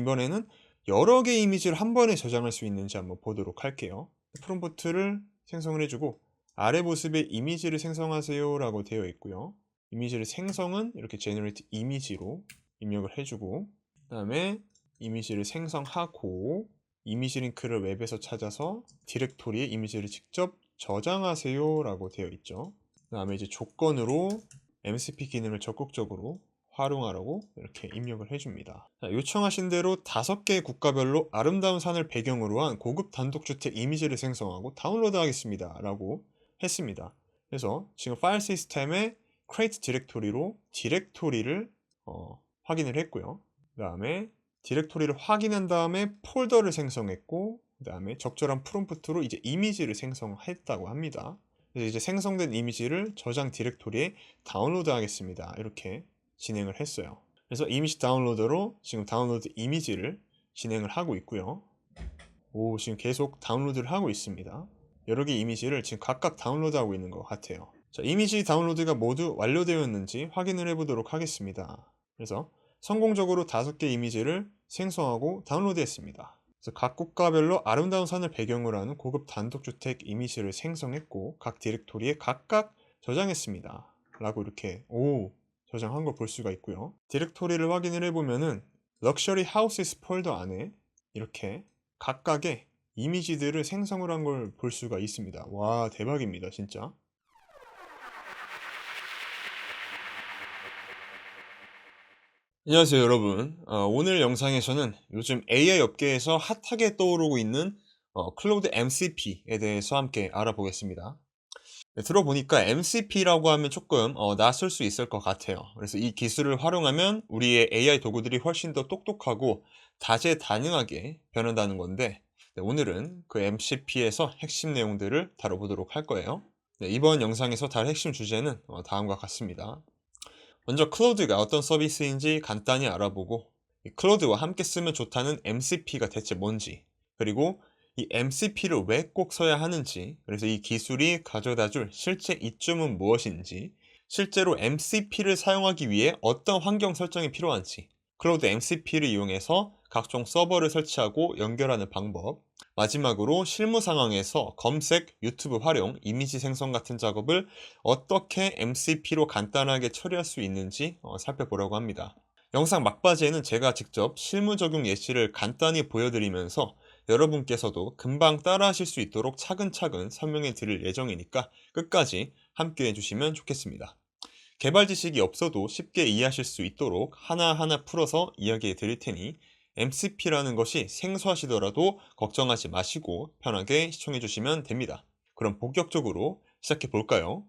이번에는 여러 개의 이미지를 한 번에 저장할 수 있는지 한번 보도록 할게요. 프롬프트를 생성을 해주고 아래 모습에 이미지를 생성하세요 라고 되어 있고요. 이미지를 생성은 이렇게 generate 이미지로 입력을 해주고, 그 다음에 이미지를 생성하고 이미지 링크를 웹에서 찾아서 디렉토리에 이미지를 직접 저장하세요 라고 되어 있죠. 그 다음에 이제 조건으로 MCP 기능을 적극적으로 활용하라고 이렇게 입력을 해줍니다. 자, 요청하신 대로 5개의 국가별로 아름다운 산을 배경으로 한 고급 단독주택 이미지를 생성하고 다운로드 하겠습니다 라고 했습니다. 그래서 지금 파일 시스템에 create 디렉토리로 디렉토리를 확인을 했고요. 그 다음에 디렉토리를 확인한 다음에 폴더를 생성했고, 그 다음에 적절한 프롬프트로 이제 이미지를 생성했다고 합니다. 그래서 이제 생성된 이미지를 저장 디렉토리에 다운로드 하겠습니다. 이렇게 진행을 했어요. 그래서 이미지 다운로더로 지금 다운로드 이미지를 진행을 하고 있고요. 지금 계속 다운로드를 하고 있습니다. 여러 개 이미지를 지금 각각 다운로드하고 있는 것 같아요. 자, 이미지 다운로드가 모두 완료되었는지 확인을 해보도록 하겠습니다. 그래서 성공적으로 5개 이미지를 생성하고 다운로드 했습니다. 그래서 각 국가별로 아름다운 산을 배경으로 하는 고급 단독주택 이미지를 생성했고 각 디렉토리에 각각 저장했습니다 라고 이렇게 저장한 걸 볼 수가 있고요. 디렉토리를 확인을 해보면은 럭셔리 하우스스 폴더 안에 이렇게 각각의 이미지들을 생성을 한 걸 볼 수가 있습니다. 와, 대박입니다 진짜. 안녕하세요 여러분. 오늘 영상에서는 요즘 AI 업계에서 핫하게 떠오르고 있는 클로드 MCP에 대해서 함께 알아보겠습니다. 네, 들어보니까 MCP라고 하면 조금 낯설 수 있을 것 같아요. 그래서 이 기술을 활용하면 우리의 AI 도구들이 훨씬 더 똑똑하고 다재다능하게 변한다는 건데, 네, 오늘은 그 MCP에서 핵심 내용들을 다뤄보도록 할 거예요. 네, 이번 영상에서 다룰 핵심 주제는 다음과 같습니다. 먼저 클로드가 어떤 서비스인지 간단히 알아보고, 이 클로드와 함께 쓰면 좋다는 MCP가 대체 뭔지, 그리고 이 MCP를 왜 꼭 써야 하는지, 그래서 이 기술이 가져다줄 실제 이점은 무엇인지, 실제로 MCP를 사용하기 위해 어떤 환경 설정이 필요한지, 클로드 MCP를 이용해서 각종 서버를 설치하고 연결하는 방법, 마지막으로 실무 상황에서 검색, 유튜브 활용, 이미지 생성 같은 작업을 어떻게 MCP로 간단하게 처리할 수 있는지 살펴보려고 합니다. 영상 막바지에는 제가 직접 실무 적용 예시를 간단히 보여드리면서 여러분께서도 금방 따라 하실 수 있도록 차근차근 설명해 드릴 예정이니까 끝까지 함께 해주시면 좋겠습니다. 개발 지식이 없어도 쉽게 이해하실 수 있도록 하나하나 풀어서 이야기해 드릴 테니 MCP라는 것이 생소하시더라도 걱정하지 마시고 편하게 시청해 주시면 됩니다. 그럼 본격적으로 시작해 볼까요?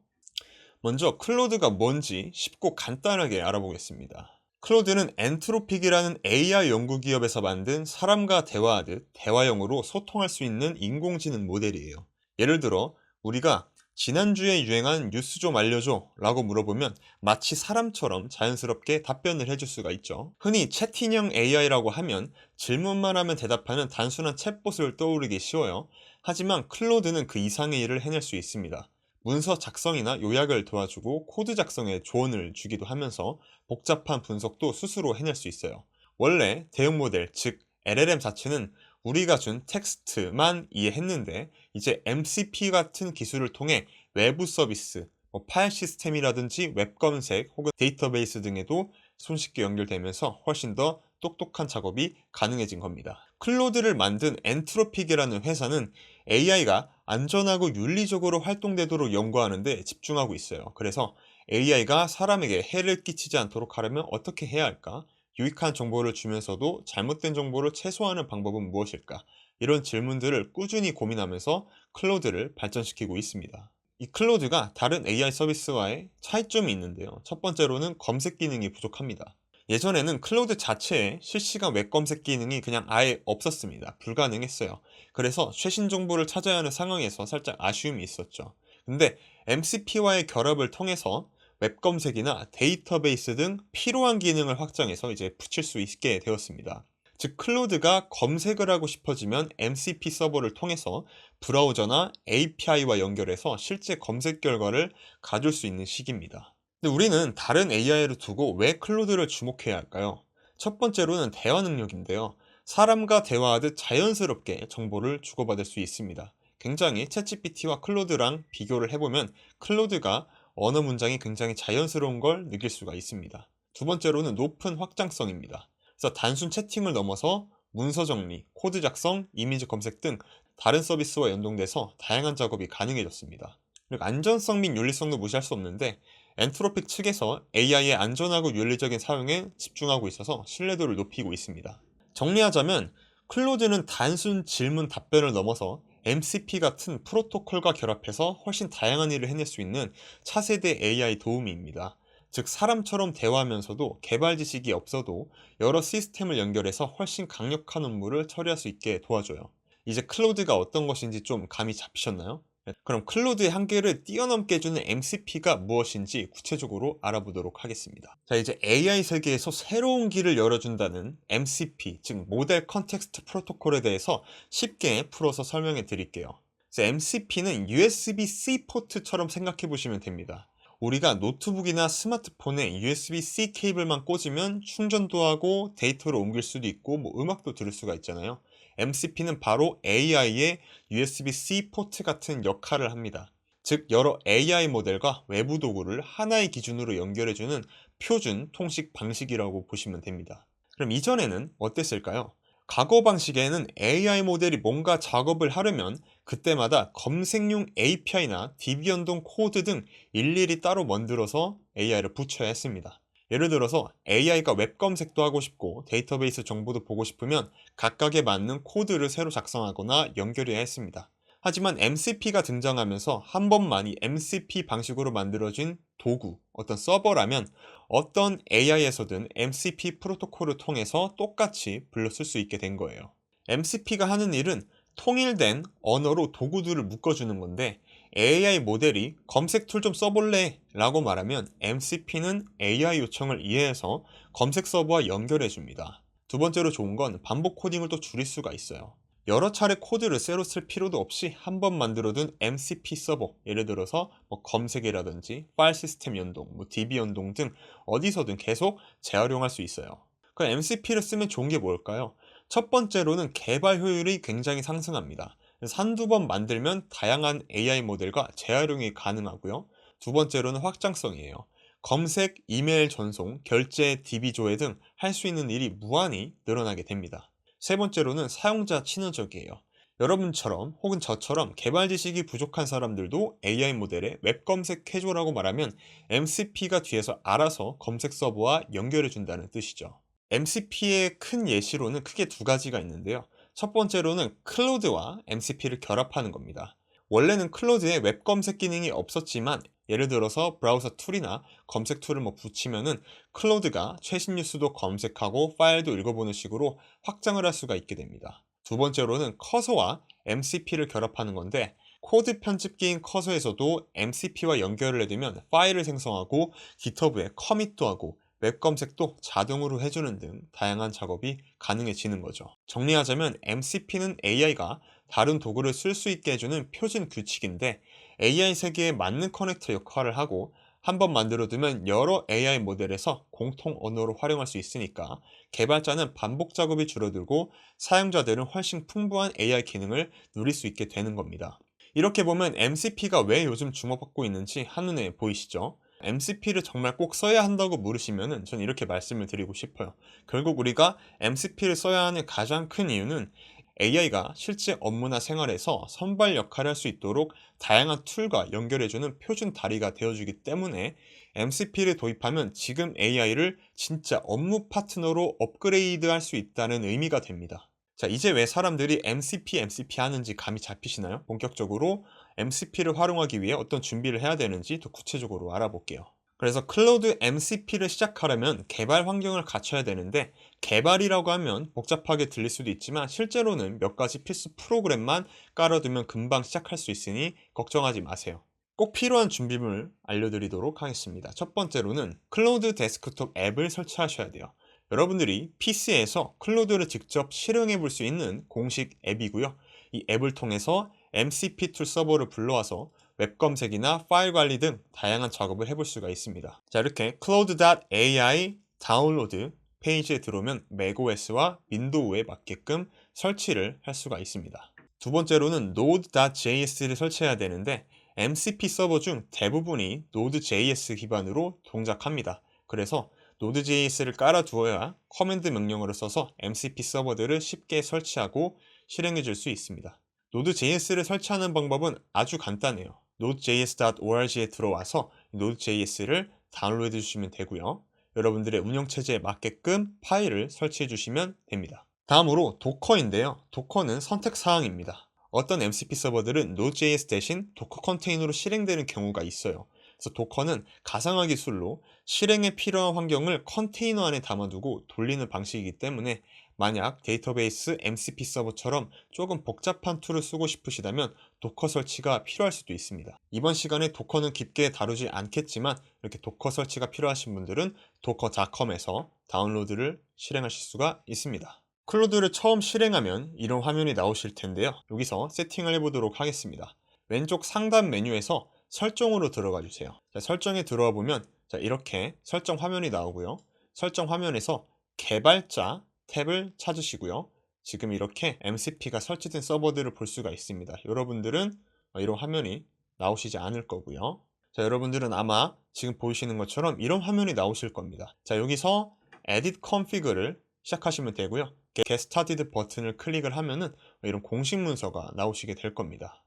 먼저 클로드가 뭔지 쉽고 간단하게 알아보겠습니다. 클로드는 엔트로픽이라는 AI 연구 기업에서 만든 사람과 대화하듯 대화형으로 소통할 수 있는 인공지능 모델이에요. 예를 들어 우리가 지난주에 유행한 뉴스 좀 알려줘 라고 물어보면 마치 사람처럼 자연스럽게 답변을 해줄 수가 있죠. 흔히 채팅형 AI라고 하면 질문만 하면 대답하는 단순한 챗봇을 떠오르기 쉬워요. 하지만 클로드는 그 이상의 일을 해낼 수 있습니다. 문서 작성이나 요약을 도와주고 코드 작성에 조언을 주기도 하면서 복잡한 분석도 스스로 해낼 수 있어요. 원래 대형 모델, 즉 LLM 자체는 우리가 준 텍스트만 이해했는데 이제 MCP 같은 기술을 통해 외부 서비스, 파일 시스템이라든지 웹 검색 혹은 데이터베이스 등에도 손쉽게 연결되면서 훨씬 더 똑똑한 작업이 가능해진 겁니다. 클로드를 만든 엔트로픽이라는 회사는 AI가 안전하고 윤리적으로 활동되도록 연구하는 데 집중하고 있어요. 그래서 AI가 사람에게 해를 끼치지 않도록 하려면 어떻게 해야 할까? 유익한 정보를 주면서도 잘못된 정보를 최소화하는 방법은 무엇일까? 이런 질문들을 꾸준히 고민하면서 클로드를 발전시키고 있습니다. 이 클로드가 다른 AI 서비스와의 차이점이 있는데요. 첫 번째로는 검색 기능이 부족합니다. 예전에는 클로드 자체에 실시간 웹 검색 기능이 그냥 아예 없었습니다. 불가능했어요. 그래서 최신 정보를 찾아야 하는 상황에서 살짝 아쉬움이 있었죠. 근데 MCP와의 결합을 통해서 웹 검색이나 데이터베이스 등 필요한 기능을 확장해서 이제 붙일 수 있게 되었습니다. 즉 클로드가 검색을 하고 싶어지면 MCP 서버를 통해서 브라우저나 API와 연결해서 실제 검색 결과를 가질 수 있는 시기입니다. 근데 우리는 다른 AI를 두고 왜 클로드를 주목해야 할까요? 첫 번째로는 대화 능력인데요. 사람과 대화하듯 자연스럽게 정보를 주고받을 수 있습니다. 굉장히 챗GPT와 클로드랑 비교를 해보면 클로드가 언어 문장이 굉장히 자연스러운 걸 느낄 수가 있습니다. 두 번째로는 높은 확장성입니다. 그래서 단순 채팅을 넘어서 문서 정리, 코드 작성, 이미지 검색 등 다른 서비스와 연동돼서 다양한 작업이 가능해졌습니다. 그리고 안전성 및 윤리성도 무시할 수 없는데 엔트로픽 측에서 AI의 안전하고 윤리적인 사용에 집중하고 있어서 신뢰도를 높이고 있습니다. 정리하자면 클로드는 단순 질문 답변을 넘어서 MCP 같은 프로토콜과 결합해서 훨씬 다양한 일을 해낼 수 있는 차세대 AI 도우미입니다. 즉 사람처럼 대화하면서도 개발 지식이 없어도 여러 시스템을 연결해서 훨씬 강력한 업무를 처리할 수 있게 도와줘요. 이제 클로드가 어떤 것인지 좀 감이 잡히셨나요? 네, 그럼 클로드의 한계를 뛰어넘게 해주는 MCP가 무엇인지 구체적으로 알아보도록 하겠습니다. 자, 이제 AI 세계에서 새로운 길을 열어준다는 MCP, 즉 모델 컨텍스트 프로토콜에 대해서 쉽게 풀어서 설명해 드릴게요. MCP는 USB-C 포트처럼 생각해 보시면 됩니다. 우리가 노트북이나 스마트폰에 USB-C 케이블만 꽂으면 충전도 하고 데이터를 옮길 수도 있고 음악도 들을 수가 있잖아요. MCP는 바로 AI의 USB-C 포트 같은 역할을 합니다. 즉 여러 AI 모델과 외부 도구를 하나의 기준으로 연결해주는 표준 통식 방식이라고 보시면 됩니다. 그럼 이전에는 어땠을까요? 과거 방식에는 AI 모델이 뭔가 작업을 하려면 그때마다 검색용 API나 DB 연동 코드 등 일일이 따로 만들어서 AI를 붙여야 했습니다. 예를 들어서 AI가 웹 검색도 하고 싶고 데이터베이스 정보도 보고 싶으면 각각에 맞는 코드를 새로 작성하거나 연결해야 했습니다. 하지만 MCP가 등장하면서 한 번만 이 MCP 방식으로 만들어진 도구, 어떤 서버라면 어떤 AI에서든 MCP 프로토콜을 통해서 똑같이 불러 쓸 수 있게 된 거예요. MCP가 하는 일은 통일된 언어로 도구들을 묶어주는 건데 AI 모델이 검색 툴 좀 써볼래? 라고 말하면 MCP는 AI 요청을 이해해서 검색 서버와 연결해 줍니다. 두 번째로 좋은 건 반복 코딩을 또 줄일 수가 있어요. 여러 차례 코드를 새로 쓸 필요도 없이 한 번 만들어둔 MCP 서버, 예를 들어서 검색이라든지 파일 시스템 연동, DB 연동 등 어디서든 계속 재활용할 수 있어요. 그 MCP를 쓰면 좋은 게 뭘까요? 첫 번째로는 개발 효율이 굉장히 상승합니다. 한두 번 만들면 다양한 AI 모델과 재활용이 가능하고요. 두 번째로는 확장성이에요. 검색, 이메일 전송, 결제, DB 조회 등 할 수 있는 일이 무한히 늘어나게 됩니다. 세 번째로는 사용자 친화적이에요. 여러분처럼 혹은 저처럼 개발 지식이 부족한 사람들도 AI 모델에 웹 검색해줘라고 말하면 MCP가 뒤에서 알아서 검색 서버와 연결해준다는 뜻이죠. MCP의 큰 예시로는 크게 두 가지가 있는데요. 첫 번째로는 클로드와 MCP를 결합하는 겁니다. 원래는 클로드에 웹 검색 기능이 없었지만 예를 들어서 브라우저 툴이나 검색 툴을 붙이면은 클로드가 최신 뉴스도 검색하고 파일도 읽어보는 식으로 확장을 할 수가 있게 됩니다. 두 번째로는 커서와 MCP를 결합하는 건데 코드 편집기인 커서에서도 MCP와 연결을 해두면 파일을 생성하고 깃허브에 커밋도 하고 웹 검색도 자동으로 해주는 등 다양한 작업이 가능해지는 거죠. 정리하자면 MCP는 AI가 다른 도구를 쓸 수 있게 해주는 표준 규칙인데 AI 세계에 맞는 커넥터 역할을 하고 한번 만들어두면 여러 AI 모델에서 공통 언어로 활용할 수 있으니까 개발자는 반복 작업이 줄어들고 사용자들은 훨씬 풍부한 AI 기능을 누릴 수 있게 되는 겁니다. 이렇게 보면 MCP가 왜 요즘 주목받고 있는지 한눈에 보이시죠? MCP를 정말 꼭 써야 한다고 물으시면은 전 이렇게 말씀을 드리고 싶어요. 결국 우리가 MCP를 써야 하는 가장 큰 이유는 AI가 실제 업무나 생활에서 선발 역할을 할 수 있도록 다양한 툴과 연결해주는 표준 다리가 되어주기 때문에 MCP를 도입하면 지금 AI를 진짜 업무 파트너로 업그레이드 할 수 있다는 의미가 됩니다. 자, 이제 왜 사람들이 MCP 하는지 감이 잡히시나요? 본격적으로 MCP를 활용하기 위해 어떤 준비를 해야 되는지 더 구체적으로 알아볼게요. 그래서 클로드 MCP를 시작하려면 개발 환경을 갖춰야 되는데 개발이라고 하면 복잡하게 들릴 수도 있지만 실제로는 몇 가지 필수 프로그램만 깔아두면 금방 시작할 수 있으니 걱정하지 마세요. 꼭 필요한 준비물 알려드리도록 하겠습니다. 첫 번째로는 클로드 데스크톱 앱을 설치하셔야 돼요. 여러분들이 PC에서 클로드를 직접 실행해 볼 수 있는 공식 앱이고요. 이 앱을 통해서 MCP 툴 서버를 불러와서 웹 검색이나 파일 관리 등 다양한 작업을 해볼 수가 있습니다. 자, 이렇게 cloud.ai 다운로드 페이지에 들어오면 macOS와 윈도우에 맞게끔 설치를 할 수가 있습니다. 두 번째로는 node.js를 설치해야 되는데 MCP 서버 중 대부분이 Node.js 기반으로 동작합니다. 그래서 Node.js를 깔아두어야 커맨드 명령어를 써서 MCP 서버들을 쉽게 설치하고 실행해 줄 수 있습니다. Node.js를 설치하는 방법은 아주 간단해요. nodejs.org에 들어와서 Node.js를 다운로드 해 주시면 되고요. 여러분들의 운영체제에 맞게끔 파일을 설치해 주시면 됩니다. 다음으로 도커인데요. 도커는 선택사항입니다. 어떤 MCP 서버들은 Node.js 대신 도커 컨테이너로 실행되는 경우가 있어요. 그래서 도커는 가상화 기술로 실행에 필요한 환경을 컨테이너 안에 담아두고 돌리는 방식이기 때문에 만약 데이터베이스 MCP 서버처럼 조금 복잡한 툴을 쓰고 싶으시다면 도커 설치가 필요할 수도 있습니다. 이번 시간에 도커는 깊게 다루지 않겠지만 이렇게 도커 설치가 필요하신 분들은 docker.com에서 다운로드를 실행하실 수가 있습니다. 클로드를 처음 실행하면 이런 화면이 나오실 텐데요. 여기서 세팅을 해보도록 하겠습니다. 왼쪽 상단 메뉴에서 설정으로 들어가 주세요. 설정에 들어와 보면 이렇게 설정 화면이 나오고요. 설정 화면에서 개발자 탭을 찾으시고요. 지금 이렇게 MCP가 설치된 서버들을 볼 수가 있습니다. 여러분들은 이런 화면이 나오시지 않을 거고요. 여러분들은 아마 지금 보이시는 것처럼 이런 화면이 나오실 겁니다. 여기서 Edit Config를 시작하시면 되고요. Get Started 버튼을 클릭을 하면은 이런 공식 문서가 나오시게 될 겁니다.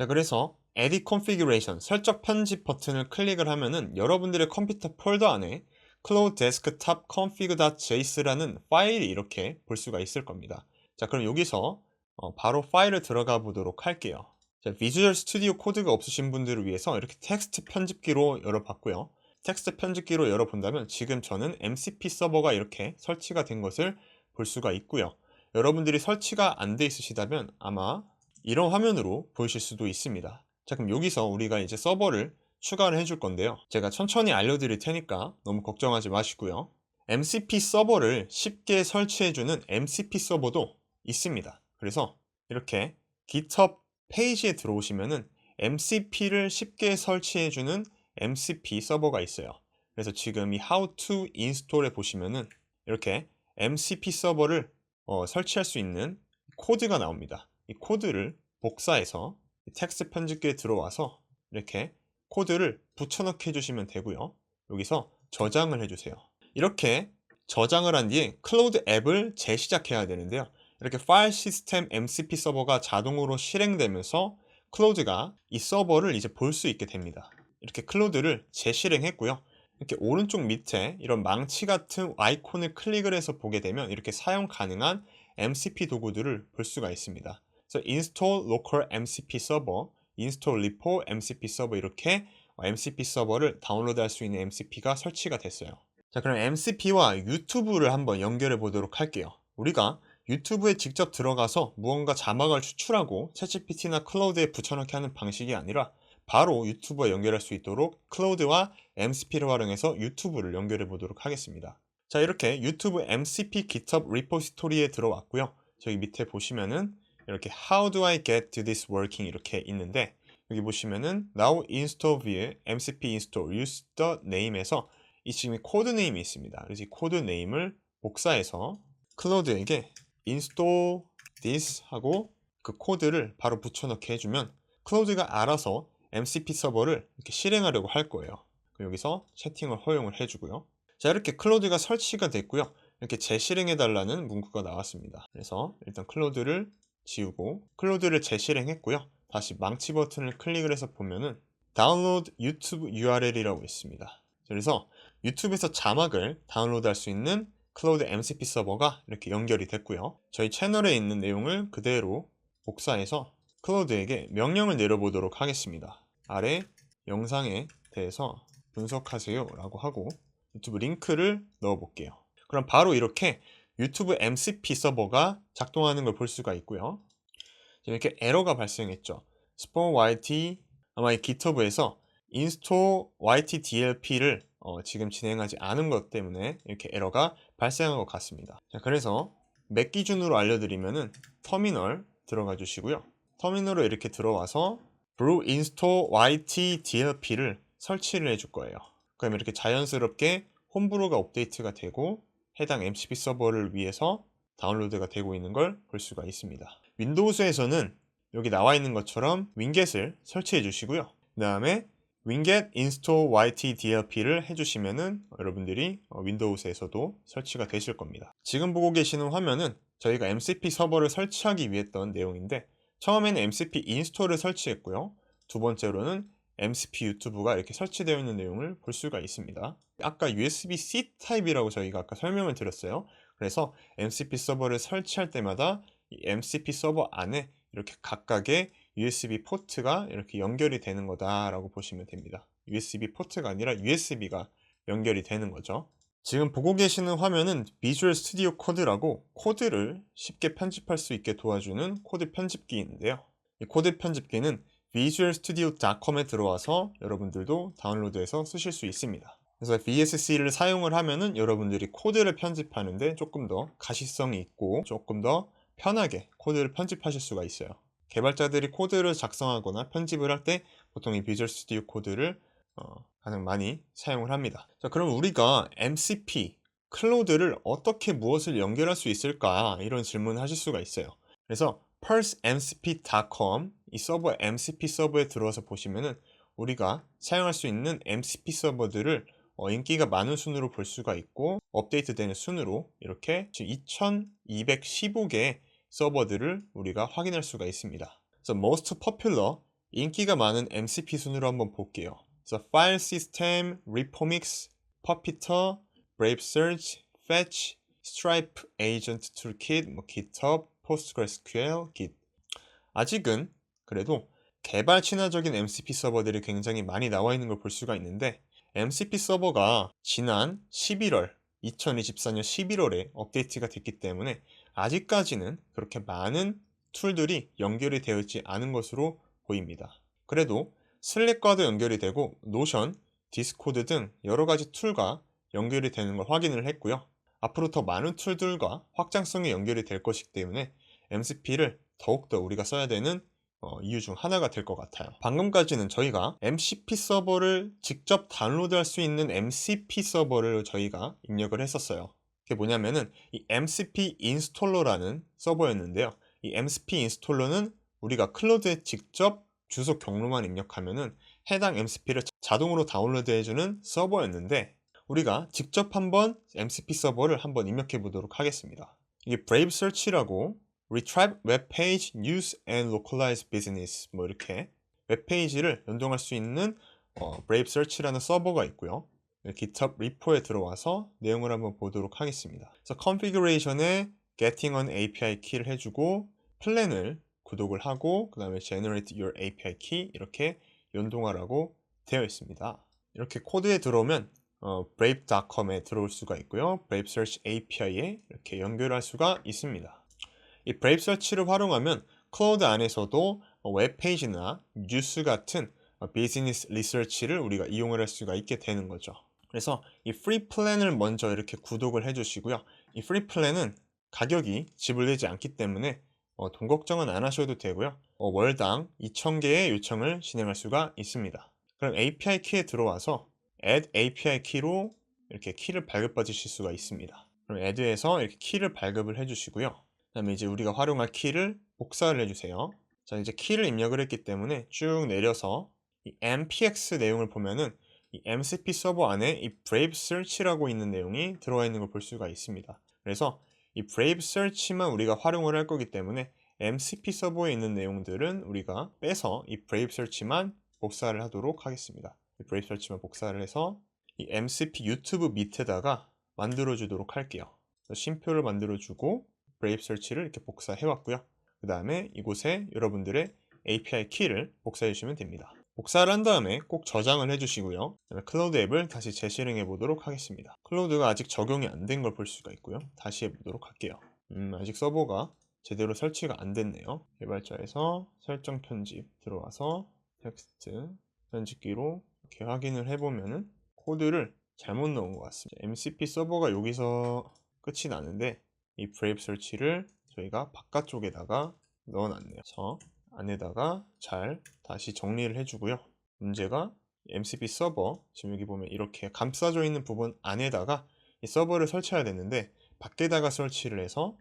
그래서 Edit Configuration 설정 편집 버튼을 클릭을 하면은 여러분들의 컴퓨터 폴더 안에 Cloud Desktop config.js라는 파일이 이렇게 볼 수가 있을 겁니다. 그럼 여기서 바로 파일을 들어가 보도록 할게요. 비주얼 스튜디오 코드가 없으신 분들을 위해서 이렇게 텍스트 편집기로 열어봤고요. 텍스트 편집기로 열어본다면 지금 저는 MCP 서버가 이렇게 설치가 된 것을 볼 수가 있고요. 여러분들이 설치가 안 돼 있으시다면 아마 이런 화면으로 보이실 수도 있습니다. 그럼 여기서 우리가 이제 서버를 추가를 해줄 건데요. 제가 천천히 알려드릴 테니까 너무 걱정하지 마시고요. MCP 서버를 쉽게 설치해주는 MCP 서버도 있습니다. 그래서 이렇게 GitHub 페이지에 들어오시면은 MCP를 쉽게 설치해주는 MCP 서버가 있어요. 그래서 지금 이 How to Install에 보시면은 이렇게 MCP 서버를 설치할 수 있는 코드가 나옵니다. 이 코드를 복사해서 텍스트 편집기에 들어와서 이렇게 코드를 붙여넣기 해주시면 되고요. 여기서 저장을 해주세요. 이렇게 저장을 한 뒤에 클로ud 앱을 재시작해야 되는데요. 이렇게 파일 시스템 MCP 서버가 자동으로 실행되면서 클로드가 이 서버를 이제 볼 수 있게 됩니다. 이렇게 클로드를 재실행했고요. 이렇게 오른쪽 밑에 이런 망치 같은 아이콘을 클릭을 해서 보게 되면 이렇게 사용 가능한 MCP 도구들을 볼 수가 있습니다. 그래서 install local MCP server, install repo MCP server 이렇게 MCP 서버를 다운로드 할 수 있는 MCP가 설치가 됐어요. 그럼 MCP와 유튜브를 한번 연결해 보도록 할게요. 우리가 유튜브에 직접 들어가서 무언가 자막을 추출하고 챗GPT나 클라우드에 붙여넣기 하는 방식이 아니라 바로 유튜브와 연결할 수 있도록 클라우드와 MCP를 활용해서 유튜브를 연결해 보도록 하겠습니다. 이렇게 유튜브 MCP GitHub 리포지토리에 들어왔고요. 저기 밑에 보시면은 이렇게 How do I get to this working 이렇게 있는데 여기 보시면은 Now install via MCP install use the name에서 이 지금 코드 네임이 있습니다. 그래서 이 코드 네임을 복사해서 클로드에게 install this 하고 그 코드를 바로 붙여넣게 해주면 클로드가 알아서 MCP 서버를 이렇게 실행하려고 할 거예요. 여기서 채팅을 허용을 해주고요. 이렇게 클로드가 설치가 됐고요. 이렇게 재실행해 달라는 문구가 나왔습니다. 그래서 일단 클로드를 지우고 클로드를 재실행했고요. 다시 망치 버튼을 클릭을 해서 보면은 다운로드 유튜브 URL이라고 있습니다. 그래서 유튜브에서 자막을 다운로드 할 수 있는 클라우드 MCP 서버가 이렇게 연결이 됐고요. 저희 채널에 있는 내용을 그대로 복사해서 클라우드에게 명령을 내려보도록 하겠습니다. 아래 영상에 대해서 분석하세요 라고 하고 유튜브 링크를 넣어 볼게요. 그럼 바로 이렇게 유튜브 MCP 서버가 작동하는 걸 볼 수가 있고요. 이렇게 에러가 발생했죠. spawn yt 아마 이 GitHub에서 install ytdlp를 지금 진행하지 않은 것 때문에 이렇게 에러가 발생한 것 같습니다. 그래서 맥 기준으로 알려드리면은 터미널 들어가 주시고요. 터미널로 이렇게 들어와서 brew install ytdlp를 설치를 해줄 거예요. 그럼 이렇게 자연스럽게 홈브루가 업데이트가 되고 해당 MCP 서버를 위해서 다운로드가 되고 있는 걸 볼 수가 있습니다. 윈도우즈에서는 여기 나와 있는 것처럼 윈겟을 설치해 주시고요. 그 다음에 윈겟 install ytdlp를 해주시면은 여러분들이 윈도우즈에서도 설치가 되실 겁니다. 지금 보고 계시는 화면은 저희가 MCP 서버를 설치하기 위해 했던 내용인데, 처음에는 MCP 인스톨을 설치했고요. 두 번째로는 MCP 유튜브가 이렇게 설치되어 있는 내용을 볼 수가 있습니다. 아까 USB-C 타입이라고 저희가 아까 설명을 드렸어요. 그래서 MCP 서버를 설치할 때마다 이 MCP 서버 안에 이렇게 각각의 USB 포트가 이렇게 연결이 되는 거다라고 보시면 됩니다. USB 포트가 아니라 USB가 연결이 되는 거죠. 지금 보고 계시는 화면은 비주얼 스튜디오 코드라고 코드를 쉽게 편집할 수 있게 도와주는 코드 편집기인데요. 이 코드 편집기는 visualstudio.com에 들어와서 여러분들도 다운로드해서 쓰실 수 있습니다. 그래서 VSC를 사용을 하면은 여러분들이 코드를 편집하는데 조금 더 가시성이 있고 조금 더 편하게 코드를 편집하실 수가 있어요. 개발자들이 코드를 작성하거나 편집을 할 때 보통 이 비주얼 스튜디오 코드를 가장 많이 사용을 합니다. 자, 그럼 우리가 MCP, 클로드를 어떻게 무엇을 연결할 수 있을까? 이런 질문을 하실 수가 있어요. 그래서 pulsemcp.com 이 서버 MCP 서버에 들어와서 보시면은 우리가 사용할 수 있는 MCP 서버들을 인기가 많은 순으로 볼 수가 있고, 업데이트되는 순으로 이렇게 2215개의 서버들을 우리가 확인할 수가 있습니다. 그래서 most popular, 인기가 많은 MCP 순으로 한번 볼게요. 그래서 File System, Repomix, Puppeteer, Brave Search, Fetch, Stripe Agent Toolkit, GitHub, PostgreSQL, Git. 아직은 그래도 개발 친화적인 MCP 서버들이 굉장히 많이 나와 있는 걸 볼 수가 있는데, MCP 서버가 지난 11월, 2024년 11월에 업데이트가 됐기 때문에 아직까지는 그렇게 많은 툴들이 연결이 되어 있지 않은 것으로 보입니다. 그래도 슬랙과도 연결이 되고 노션, 디스코드 등 여러 가지 툴과 연결이 되는 걸 확인을 했고요. 앞으로 더 많은 툴들과 확장성이 연결이 될 것이기 때문에 MCP를 더욱더 우리가 써야 되는 이유 중 하나가 될 것 같아요. 방금까지는 저희가 MCP 서버를 직접 다운로드할 수 있는 MCP 서버를 저희가 입력을 했었어요. 그게 뭐냐면은 이 MCP 인스톨러라는 서버였는데요. 이 MCP 인스톨러는 우리가 클로드에 직접 주소 경로만 입력하면은 해당 MCP를 자동으로 다운로드 해주는 서버였는데, 우리가 직접 한번 MCP 서버를 한번 입력해 보도록 하겠습니다. 이게 Brave Search라고 Retrieve Web Page Use and Localize Business, 뭐 이렇게 웹페이지를 연동할 수 있는 Brave Search라는 서버가 있고요. GitHub 리포에 들어와서 내용을 한번 보도록 하겠습니다. 그래서 Configuration에 Getting an API Key를 해주고, 플랜을 구독을 하고, 그 다음에 Generate Your API Key 이렇게 연동하라고 되어 있습니다. 이렇게 코드에 들어오면 brave.com에 들어올 수가 있고요. Brave Search API에 이렇게 연결할 수가 있습니다. 이 Brave Search를 활용하면 클라우드 안에서도 웹페이지나 뉴스 같은 비즈니스 리서치를 우리가 이용을 할 수가 있게 되는 거죠. 그래서 이 프리 플랜을 먼저 이렇게 구독을 해주시고요. 이 프리 플랜은 가격이 지불되지 않기 때문에 돈 걱정은 안 하셔도 되고요. 월당 2,000개의 요청을 진행할 수가 있습니다. 그럼 API 키에 들어와서 Add API 키로 이렇게 키를 발급받으실 수가 있습니다. 그럼 Add에서 이렇게 키를 발급을 해주시고요. 그 다음에 이제 우리가 활용할 키를 복사를 해주세요. 자, 이제 키를 입력을 했기 때문에 쭉 내려서 이 npx 내용을 보면은 이 MCP 서버 안에 이 Brave Search라고 있는 내용이 들어와 있는 걸 볼 수가 있습니다. 그래서 이 Brave Search만 우리가 활용을 할 거기 때문에 MCP 서버에 있는 내용들은 우리가 빼서 이 Brave Search만 복사를 하도록 하겠습니다. 이 Brave Search만 복사를 해서 이 MCP 유튜브 밑에다가 만들어 주도록 할게요. 쉼표를 만들어 주고 Brave Search를 이렇게 복사해 왔고요. 그 다음에 이곳에 여러분들의 API 키를 복사해 주시면 됩니다. 복사를 한 다음에 꼭 저장을 해주시고요. 그다음에 클라우드 앱을 다시 재실행해 보도록 하겠습니다. 클라우드가 아직 적용이 안 된 걸 볼 수가 있고요. 다시 해보도록 할게요. 아직 서버가 제대로 설치가 안 됐네요. 개발자에서 설정 편집 들어와서 텍스트 편집기로 이렇게 확인을 해보면은 코드를 잘못 넣은 것 같습니다. MCP 서버가 여기서 끝이 나는데 이 Brave Search를 저희가 바깥쪽에다가 넣어놨네요. 그래서 안에다가 잘 다시 정리를 해주고요. 문제가 MCP 서버, 지금 여기 보면 이렇게 감싸져 있는 부분 안에다가 이 서버를 설치해야 됐는데 밖에다가 설치를 해서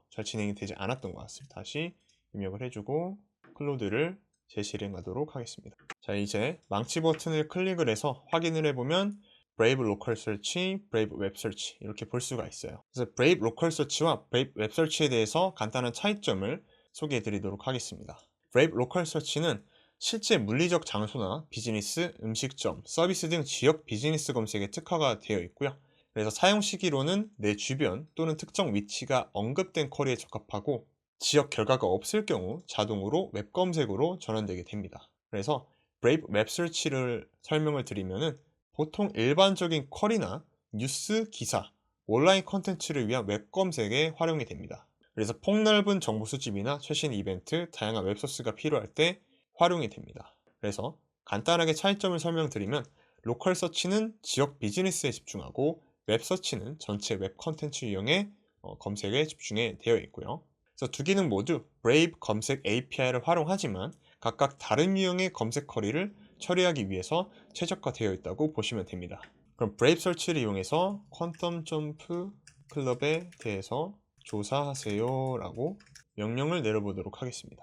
잘 진행이 되지 않았던 것 같습니다. 다시 입력을 해주고 클로드를 재실행하도록 하겠습니다. 자, 이제 망치 버튼을 클릭을 해서 확인을 해보면 브레이브 로컬 서치, 브레이브 웹 서치 이렇게 볼 수가 있어요. 그래서 브레이브 로컬 서치와 브레이브 웹 서치에 대해서 간단한 차이점을 소개해 드리도록 하겠습니다. 브레이브 로컬 서치는 실제 물리적 장소나 비즈니스, 음식점, 서비스 등 지역 비즈니스 검색에 특화가 되어 있고요. 그래서 사용 시기로는 내 주변 또는 특정 위치가 언급된 쿼리에 적합하고 지역 결과가 없을 경우 자동으로 웹 검색으로 전환되게 됩니다. 그래서 브레이브 웹 서치를 설명을 드리면은 보통 일반적인 쿼리나 뉴스, 기사, 온라인 콘텐츠를 위한 웹 검색에 활용이 됩니다. 그래서 폭넓은 정보 수집이나 최신 이벤트, 다양한 웹소스가 필요할 때 활용이 됩니다. 그래서 간단하게 차이점을 설명드리면 로컬 서치는 지역 비즈니스에 집중하고 웹 서치는 전체 웹 컨텐츠 유형의 검색에 집중해 되어 있고요. 그래서 두 기능 모두 브레이브 검색 API를 활용하지만 각각 다른 유형의 검색 쿼리를 처리하기 위해서 최적화되어 있다고 보시면 됩니다. 그럼 브레이브 서치를 이용해서 퀀텀 점프 클럽에 대해서 조사하세요 라고 명령을 내려보도록 하겠습니다.